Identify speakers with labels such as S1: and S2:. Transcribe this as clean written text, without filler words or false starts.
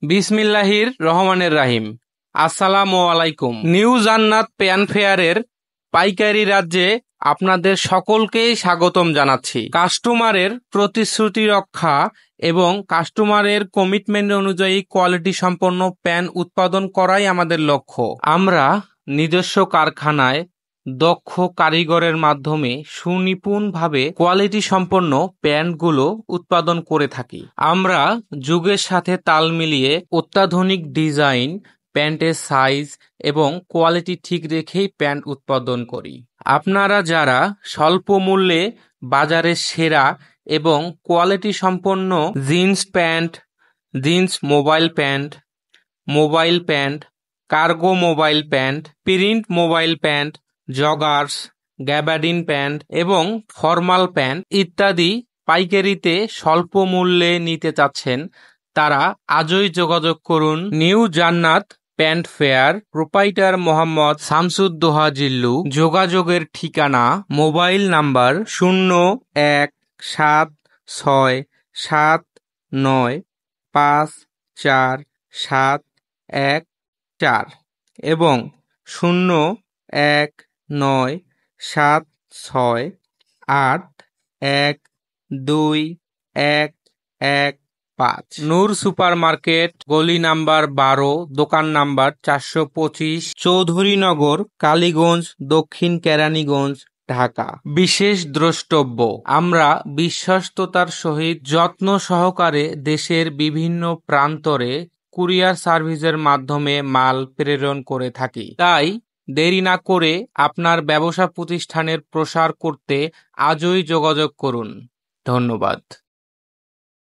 S1: বিসমিল্লাহির রহমানির রাহিম। আসসালামু আলাইকুম। নিউ জান্নাত পেন ফেয়ারের পাইকারি রাজ্যে আপনাদের সকলকেই স্বাগতম জানাচ্ছি। কাস্টমারের প্রতিশ্রুতি রক্ষা এবং কাস্টমারের কমিটমেন্ট অনুযায়ী কোয়ালিটি সম্পন্ন প্যান উৎপাদন করাই আমাদের লক্ষ্য। আমরা নিজস্ব কারখানায় দক্ষ কারিগরের মাধ্যমে সুনিপুণভাবে কোয়ালিটি সম্পন্ন প্যান্টগুলো উৎপাদন করে থাকি। আমরা যুগের সাথে তাল মিলিয়ে অত্যাধুনিক ডিজাইন, প্যান্টের সাইজ এবং কোয়ালিটি ঠিক রেখেই প্যান্ট উৎপাদন করি। আপনারা যারা স্বল্প মূল্যে বাজারের সেরা এবং কোয়ালিটি সম্পন্ন jeans pant, jeans mobile pant, cargo mobile pant, print mobile pant, joggers, gabardine pant এবং ফর্মাল প্যান্ট ইত্যাদি পাইকারিতে স্বল্প মূল্যে নিতে চাচ্ছেন, তারা আজই যোগাযোগ করুন। New Jannat pant fair, proprietor Mohammad Shamsuddoha Zillu. যোগাযোগের ঠিকানা: মোবাইল নাম্বার 0176795471 এবং 019768121115। নূর সুপার মার্কেট, গলি নাম্বার 12, দোকান নাম্বার 425, চৌধুরীনগর, কালীগঞ্জ, দক্ষিণ কেরানীগঞ্জ, ঢাকা। বিশেষ দ্রষ্টব্য: আমরা বিশ্বস্ততার সহিত যত্ন সহকারে দেশের বিভিন্ন প্রান্তরে কুরিয়ার সার্ভিসের মাধ্যমে মাল প্রেরণ করে থাকি। তাই দেরি না করে আপনার ব্যবসা প্রতিষ্ঠানের প্রসার করতে আজই যোগাযোগ করুন। ধন্যবাদ।